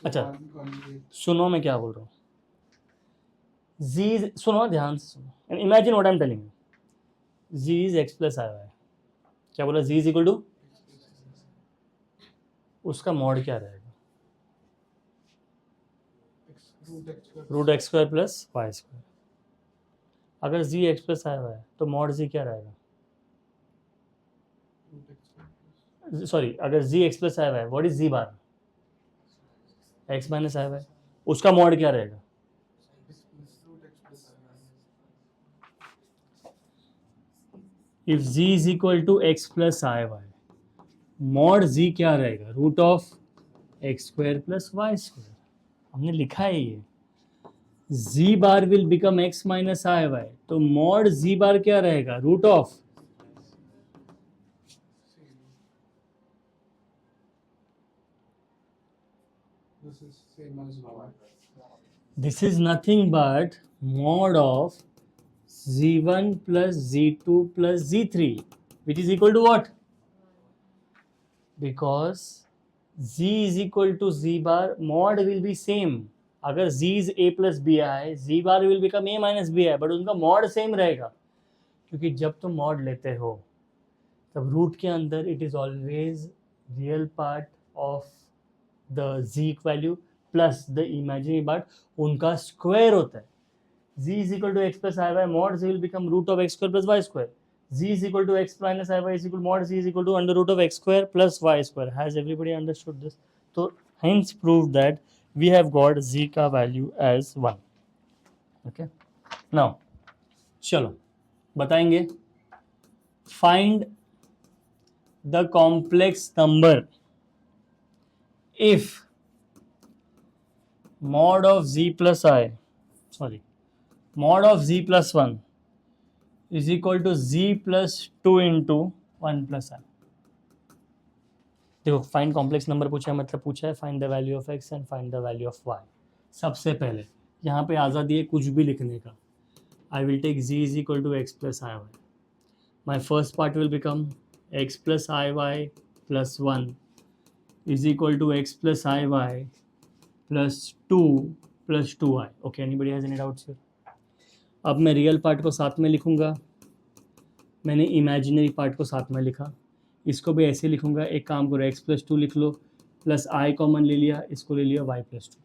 अच्छा सुनो मैं क्या बोल रहा हूँ, z, सुनो ध्यान से सुनो, and imagine what I am telling you. z is x plus आया है, क्या बोला? z इज इक्वल टू, उसका मॉड क्या रहेगा? Root x square plus y square. अगर z x प्लस आया हुआ है तो मॉड z क्या रहेगा? सॉरी, अगर z x प्लस आया हुआ है, what is z bar? x minus आया हुआ है, उसका मॉड क्या रहेगा? If z is equal to x plus i y, mod z क्या रहेगा? Root of x square plus y square. हमने लिखा है ये, z bar will become x minus i y, तो मॉड z बार क्या रहेगा? Root of, this is nothing but mod of z1 plus z2 plus z3, which is equal to what? Because z is equal to z bar, mod will be same. अगर z is a plus bi, z bar will become a minus bi, but उनका mod same रहेगा, क्योंकि जब तुम mod लेते हो तब root के अंदर it is always real part of the z value plus the imaginary part, उनका स्क्वायर होता है. z is equal to x plus I y, mod z will become root of x square plus y square. Z is equal to x minus I y is equal to mod z is equal to under root of x square plus y square. Has everybody understood this? So hence proved that we have got z का value as 1. Okay. Now चलो बताएंगे. Find the complex number if mod of z plus I, mod of z plus 1 is equal to z plus 2 into 1 plus I. देखो find complex number पूछा है, मतलब पूछा है find the value of x and find the value of y. सबसे पहले यहाँ पे आज़ादी है कुछ भी लिखने का. I will take z is equal to x plus i y. My first part will become x plus i y plus 1 is equal to x plus i y plus 2 i. Okay, anybody has any doubts here? अब मैं real part को साथ में लिखूंगा, मैंने imaginary part को साथ में लिखा, इसको भी ऐसे लिखूंगा. एक काम करो, x प्लस 2 लिख लो, प्लस आई कॉमन ले लिया, इसको ले लिया y प्लस 2.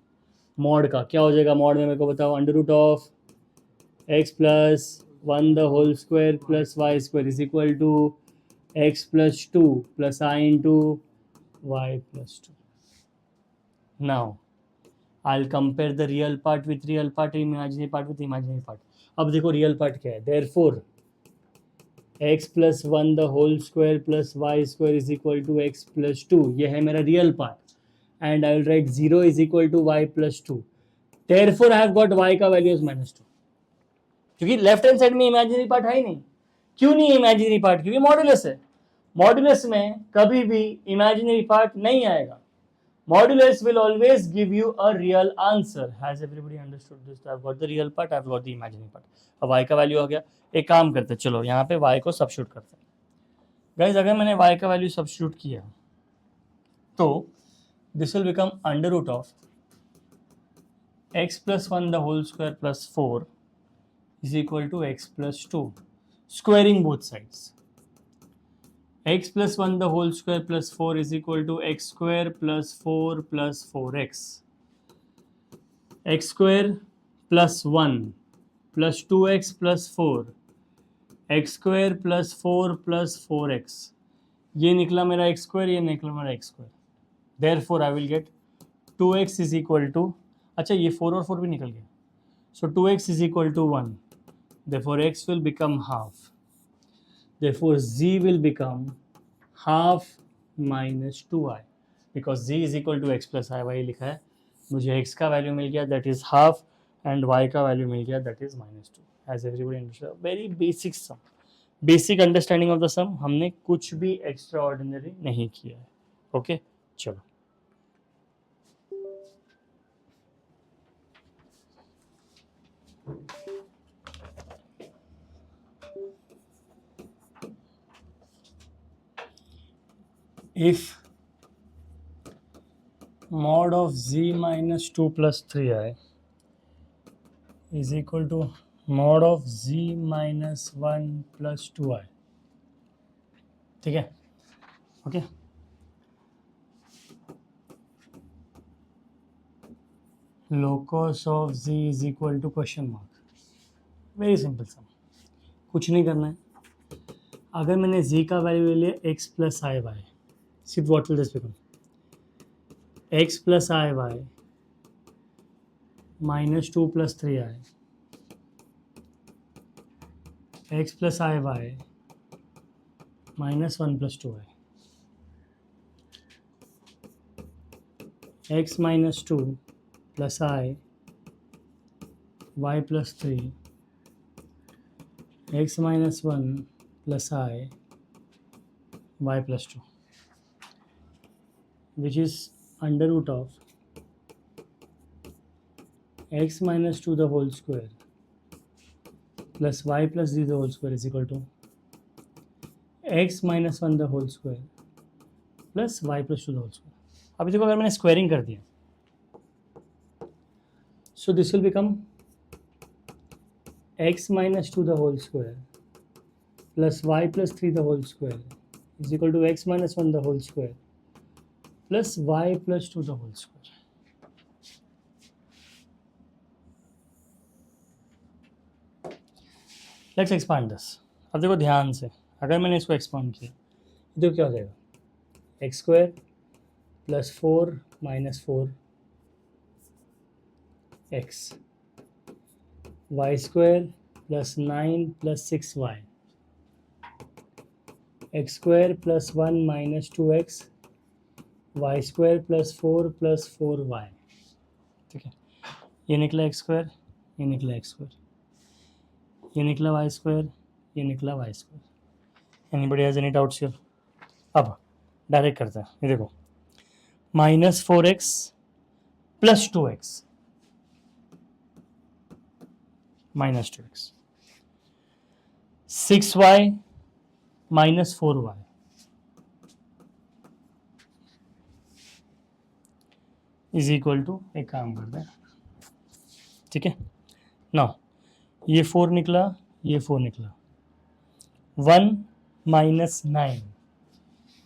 मॉड का क्या हो जाएगा? मॉड में मेरे को बताओ. Under root of x plus 1 the whole square plus y square is equal to x plus 2 plus i into y plus 2. Now I will compare the real part with real part, imaginary part with imaginary part. अब देखो real part क्या है. Therefore x plus 1 the whole square plus y square is equal to x plus 2, ये है मेरा real part. And I will write 0 is equal to y plus 2. Therefore I have got y का value is -2, क्योंकि left hand side में imaginary part है ही नहीं. क्यों नहीं इमेजिनरी पार्ट? क्योंकि मॉड्यूलस है. मॉड्यूलस में कभी भी इमेजिनरी पार्ट नहीं आएगा. Modulus will always give you a real answer. Has everybody understood this? I've got the real part, I've got the imaginary part. अब y का वैल्यू आ गया. एक काम करते हैं, चलो यहाँ पे y को सब्स्टिट्यूट करते हैं. गाइज अगर मैंने y का वैल्यू सब्स्टिट्यूट किया तो this will become under root of x plus 1 the whole square plus 4 is equal to x plus 2, squaring both sides. x plus 1 the whole square plus 4 is equal to x square plus 4 plus 4x. x square plus 1 plus 2x plus 4, x square plus 4 plus 4x. ये निकला मेरा x square, ये निकला मेरा x square. Therefore I will get 2x is equal to, अच्छा ये 4 और 4 भी निकल गया. So 2x is equal to 1. Therefore x will become half. Therefore z will become half minus 2i, because z is equal to x plus i y लिखा है. मुझे x का वैल्यू मिल गया that is half and y का value मिल गया that is -2. Has everybody understood? Very basic sum, basic understanding of the sum. हमने कुछ भी एक्स्ट्रा ऑर्डिनरी नहीं किया है. ओके चलो if mod of z minus 2 plus 3i is equal to mod of z minus 1 plus 2i. ठीक है, okay. locus of z is equal to question mark. Very simple सम, कुछ नहीं करना है. अगर मैंने z का वैल्यू ले लिया x प्लस आई वाई, सिर्फ what will this become? x plus i y minus 2 plus 3i, x plus i y minus 1 plus 2i, x minus 2 plus i y plus 3, x minus 1 plus i y plus 2, which is under root of x minus 2 the whole square plus y plus z the whole square is equal to x minus 1 the whole square plus y plus 2 the whole square. अभी देखो अगर मैंने squaring कर दिया, so this will become x minus 2 the whole square plus y plus 3 the whole square is equal to x minus 1 the whole square plus y plus 2 the whole square. Let's expand this. अब देखो ध्यान से, अगर मैंने इसको expand किया तो क्या हो जाएगा, x square plus 4 minus 4 x, y square plus 9 plus 6 y, x square plus 1 minus 2 x, y square plus 4 y. ठीक है, ये निकला एक्स स्क्वायर, ये निकला एक्स स्क्वायर, ये निकला वाई स्क्वायर, ये निकला y square. Anybody has any doubts here? अब डायरेक्ट करते हैं, ये देखो minus 4x plus 2x minus 2x, 6y minus 4y, is equal to, एक काम करते हैं, ठीक है ना, ये 4 निकला, ये 4 निकला, 1 माइनस 9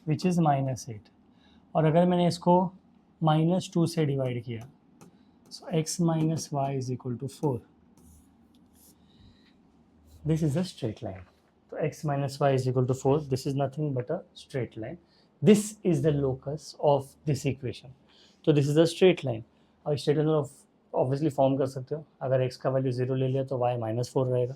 विच इज़ माइनस 8, और अगर मैंने इसको माइनस 2 से डिवाइड किया, so x minus y is equal to 4। This is a straight line, तो x minus y is equal to 4. This is nothing but a straight line. This is the locus of this equation. तो this is a straight line. और straight line obviously form कर सकते हो, अगर x का value 0 ले लिया तो y माइनस 4 रहेगा,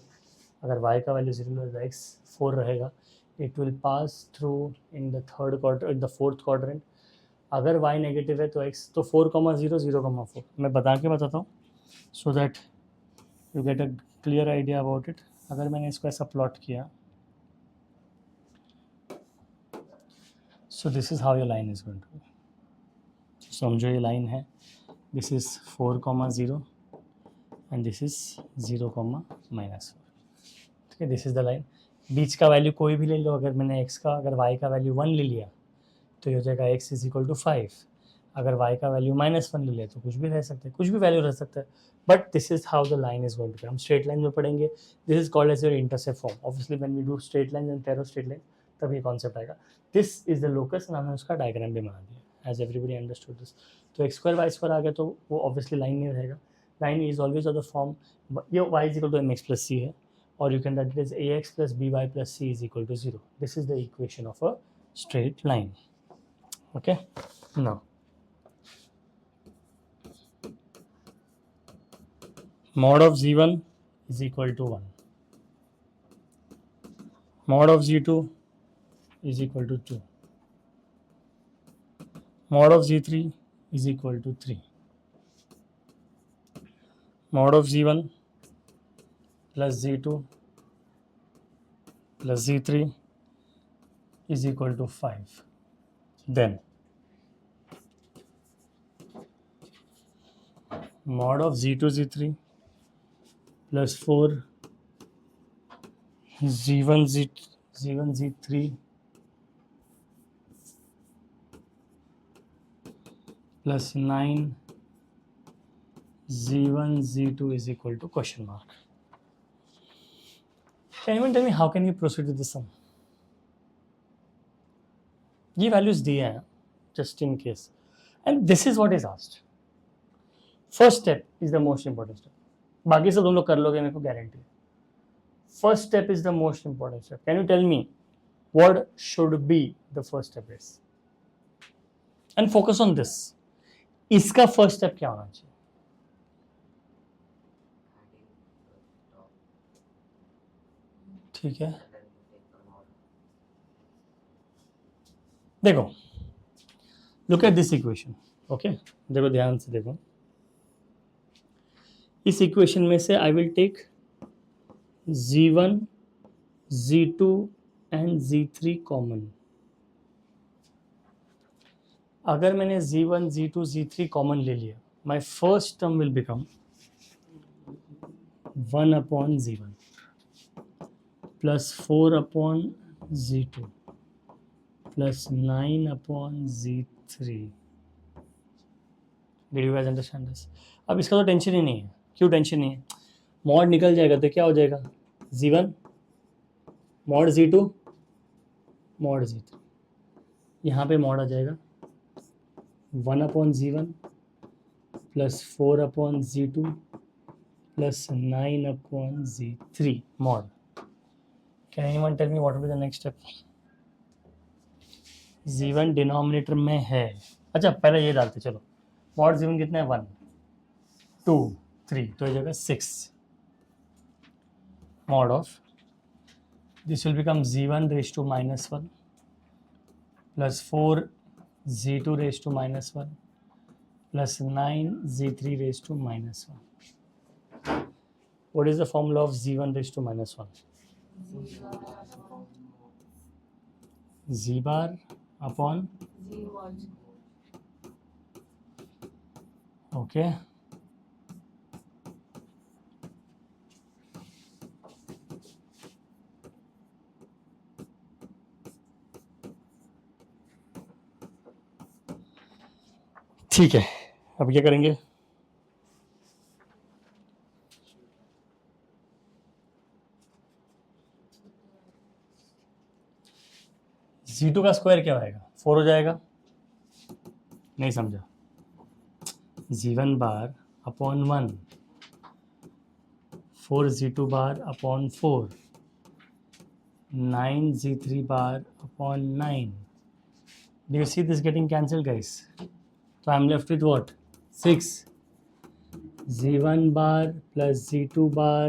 अगर y का वैल्यू 0 ले लिया तो x 4 रहेगा। It will pass through in the third quarter, in the fourth quadrant. अगर y नेगेटिव है तो x, तो 4,0 0,4 मैं बता के बताता हूँ so that you get a clear idea about it. अगर मैंने इसको ऐसा प्लॉट किया, so this is how your line is going to be. समझो ये लाइन है, this is 4,0 and this is 0,-4, ठीक है, this is the line। बीच का वैल्यू कोई भी ले लो, अगर मैंने x का, अगर y का वैल्यू 1 ले लिया तो ये हो जाएगा x इज इक्वल टू 5, अगर y का वैल्यू -1 ले लिया तो कुछ भी रह सकता है, कुछ भी वैल्यू रह सकता है, but this is how the line is going to be. हम स्ट्रेट लाइन में पढ़ेंगे, this is called as your intercept form. Obviously when we do straight line and pair of straight line तब ये कॉन्सेप्ट आएगा। This is the locus, हमने उसका diagram भी बना दिया, एज एवरीबडी अंडरस्टूड दिस। तो एक्स स्क्वायर वाई स्क्वायर आ गया तो वो ऑब्वियसली लाइन नहीं रहेगा, line is always of the form, ये y is equal to mx plus c है, और you can write it as ax plus by plus c is equal to 0. This is the equation of a straight line. Okay, now mod of z1 is equal to 1, mod of z2 is equal to 2, mod of z3 is equal to 3, mod of z1 plus z2 plus z3 is equal to 5. Then mod of z2 z3 plus 4 z1 z3 plus 9 z1 z2 is equal to question mark. Can anyone tell me how can you proceed with the sum? ये values दिए हैं just in case, and this is what is asked. First step is the most important step. बाकी सब तुम लोग कर लोगे, मेरे को गारंटी है। First step is the most important step. Can you tell me what should be the first step is? And focus on this. इसका first step क्या होना चाहिए? ठीक है, देखो, look at this equation. Okay, देखो ध्यान से देखो, इस इक्वेशन में से I will take z1 z2 and z3 common. अगर मैंने z1 z2 z3 कॉमन ले लिया, my first term will become 1 upon z1 plus 4 upon z2 plus 9 upon z3। Did you guys understand this? अब इसका तो tension ही नहीं है। क्यों टेंशन नहीं है? मॉड निकल जाएगा तो क्या हो जाएगा, z1 mod z2 mod z3, यहाँ पे मॉड आ जाएगा 1/z1 plus 4/z2 plus 9/z3 mod. Can anyone tell me what will be the next step? z1 denominator में है. अच्छा पहले ये डालते चलो. mod z1 कितना है 1 2 3 तो ये जगह 6 mod of this will become z1 raised to -1 plus 4 z2 raised to -1 plus 9 z3 raised to -1. What is the formula of z1 raised to -1? Z bar upon okay. ठीक है, अब क्या करेंगे? z2 का स्क्वायर क्या आएगा? 4 हो जाएगा. नहीं समझा. z1 bar upon 1 4 z2 bar upon 4 9 z3 bar upon 9. Do you see this getting cancelled, guys? So I'm left with what? 6 z1 bar plus z2 bar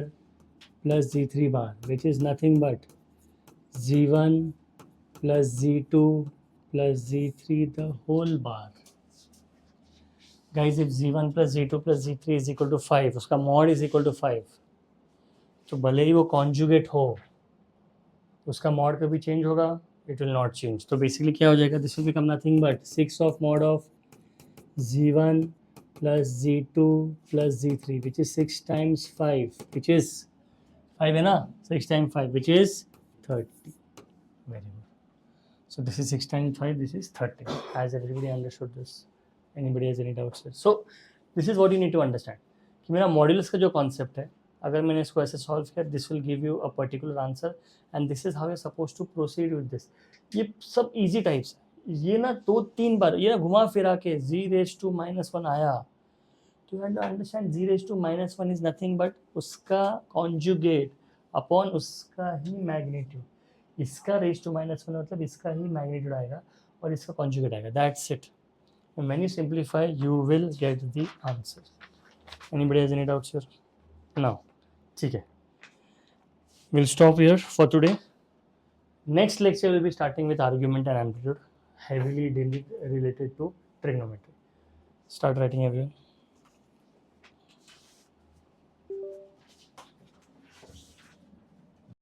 plus z3 bar, which is nothing but z1 plus z2 plus z3 the whole bar. Guys, if z1 plus z2 plus z3 is equal to 5, उसका mod is equal to 5, तो भले ही वो conjugate हो उसका mod कभी change होगा? It will not change. तो basically क्या हो जाएगा? This will become nothing but 6 of mod of z1 plus z2 plus z3, which is 6 times 5, which is 5 है ना? 6 times 5, which is 30. Very good. So this is 6 times 5, this is 30. Has everybody understood this? Anybody has any doubts here? So this is what you need to understand कि मेरा modulus का जो concept है, अगर मैंने इसको ऐसे सॉल्व किया, this will give you a particular answer and this is how you suppose to proceed with this. ये सब इजी टाइप्स है. ये ना 2-3 बार ये ना घुमा फिरा के z रेज टू -1 आया, तो you have to understand z raise to -1 is nothing but उसका कॉन्जुगेट अपॉन उसका ही मैग्नीट्यूड. इसका रेज टू -1 मतलब इसका ही मैग्नीट्यूड आएगा और इसका कॉन्जुगेट आएगा. That's it. When you simplify, you will get the answer. Anybody has any doubts here? No. ठीक है. We'll stop here for today. Next lecture will be starting with argument and amplitude, heavily related to trigonometry. Start writing everyone.